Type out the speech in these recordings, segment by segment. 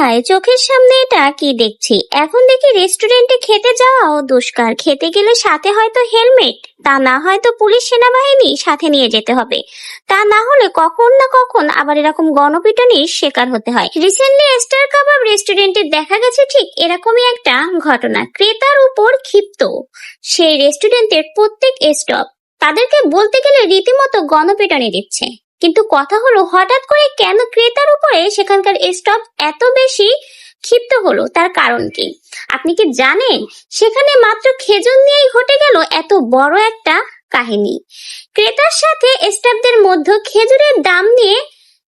ভাই চোখের সামনে এটা কি দেখছি? এখন দেখি রেস্টুরেন্টে খেতে যাওয়াও দুষ্কার। খেতে গেলে সাথে হয়তো হেলমেট, তা না হয়তো পুলিশ সেনাবাহিনী সাথে নিয়ে যেতে হবে, তা না হলে কখন না কখন আবার এরকম গণপিটুনির শিকার হতে হয়। রিসেন্টলি স্টার কাবাব রেস্টুরেন্টে দেখা গেছে ঠিক এরকমই একটা ঘটনা। ক্রেতার উপর ক্ষিপ্ত সেই রেস্টুরেন্টের প্রত্যেক স্টপ, তাদেরকে বলতে গেলে রীতিমতো গণপিটুনি দিচ্ছে। কিন্তু কথা হলো, হঠাৎ করে কেন ক্রেতার উপরে সেখানকার স্টাফ এত বেশি ক্ষিপ্ত হলো? তার কারণ কি আপনি কি জানেন? সেখানে মাত্র খেজুর নিয়েই ঘটে গেল এত বড় একটা কাহিনী। ক্রেতার সাথে স্টাফদের মধ্যে খেজুরের দাম নিয়ে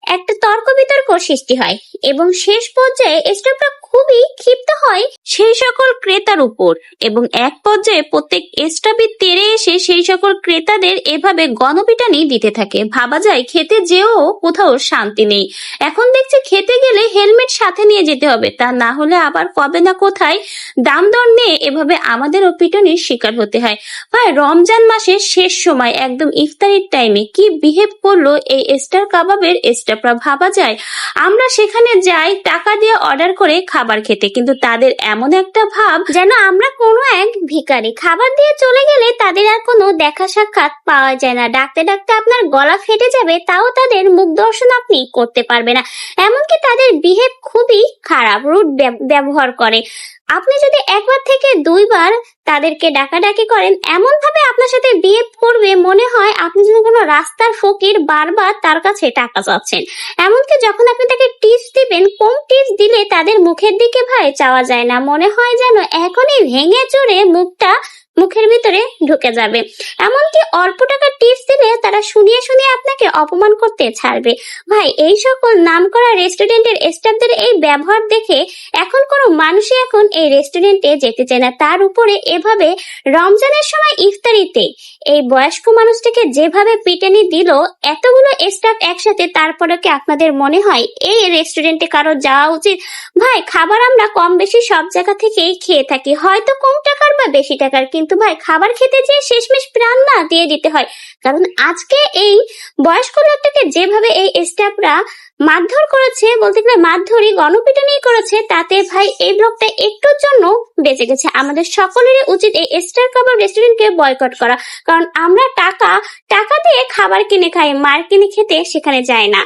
একটা তর্ক বিতর্ক সৃষ্টি হয় এবং শেষ পর্যায়ে স্টাফরা খুবই ক্ষিপ্ত হয় সেই সকল ক্রেতার উপর, এবং এক পর্যায়ে প্রত্যেক স্টাফই তেড়ে এসে সেই সকল ক্রেতাদের এভাবে গণপিটানি দিতে থাকে। ভাবা যায় খেতে যেও কোথাও শান্তি নেই। এখন দেখছি খেতে গেলে হেলমেট সাথে নিয়ে যেতে হবে, তা না হলে আবার কবে না কোথায় দাম দর নিয়ে এভাবে আমাদেরও পিটনির শিকার হতে হয়। ভাই রমজান মাসের শেষ সময় একদম ইফতারির টাইমে কি বিহেভ করলো এই স্টার কাবাবের স্টাফরা! ভাবা যায় আমরা সেখানে যাই টাকা দিয়ে অর্ডার করে খাবার খেতে, কিন্তু তাদের এমন একটা ভাব যেন আমরা কোনো এক ভিখারি। খাবার দিয়ে চলে গেলে তাদের আর কোনো দেখা সাক্ষাৎ পাওয়া যায় না। ডাকতে ডাকতে আপনার গলা ফেটে যাবে, তাও তাদের মুখ দর্শন আপনি করতে পারবে না। এমনকি তাদের বিহেভ খুবই খারাপ, রুড ব্যবহার করে। আপনি যদি একবার থেকে দুইবার তাদেরকে ডাকাডাকি করেন, এমন ভাবে আপনার সাথে বিহেভ করবে মনে হয় আপনি যদি কোনো রাস্তার ফকির বারবার তার কাছে টাকা চাচ্ছেন। এমনকি যখন আপনি তাকে টিপস দিবেন, কম টিপস দিলে তাদের মুখের দিকে ভাই চাওয়া যায় না, মনে হয় যেন এখনই ভেঙে চুরে মুখের ভিতরে ঢুকে যাবে। এমনকি অল্প টাকা টিপস দিলে তারা শুনিয়ে শুনিয়ে আপনাকে অপমান করতে ছাড়বে। ভাই এই সকল নামকরা রেস্টুরেন্টের স্টাফদের এই ব্যবহার দেখে এখন কোনো মানুষই এখন এই রেস্টুরেন্টে যেতে চায় না। তার উপরে এভাবে রমজানের সময় ইফতারিতে এই বয়স্ক মানুষটাকে যেভাবে পিটানি দিল এতগুলো স্টাফ একসাথে, তারপরে কি আপনাদের মনে হয় এই রেস্টুরেন্টে কারো যাওয়া উচিত? ভাই খাবার আমরা কম বেশি সব জায়গা থেকেই খেয়ে থাকি, হয়তো কম টাকার বা বেশি টাকার, কিন্তু ভাই খাবার খেতে যেয়ে শেষমেশ প্রাণ না দিয়ে দিতে হয়। কারণ আজকে এই বয়স্ক লোকটাকে যেভাবে এই স্টাফরা মারধর করেছে, বলতে গেলে মারধরই গণপিটুনি করেছে, তাতে ভাই এই ব্লগটা একটুর জন্য বেঁচে গেছে। আমাদের সকলেরই উচিত এই স্টার কাবাব রেস্টুরেন্টকে বয়কট করা, কারণ আমরা টাকা দিয়ে খাবার কিনে খাই, মার কিনে খেতে সেখানে যায় না।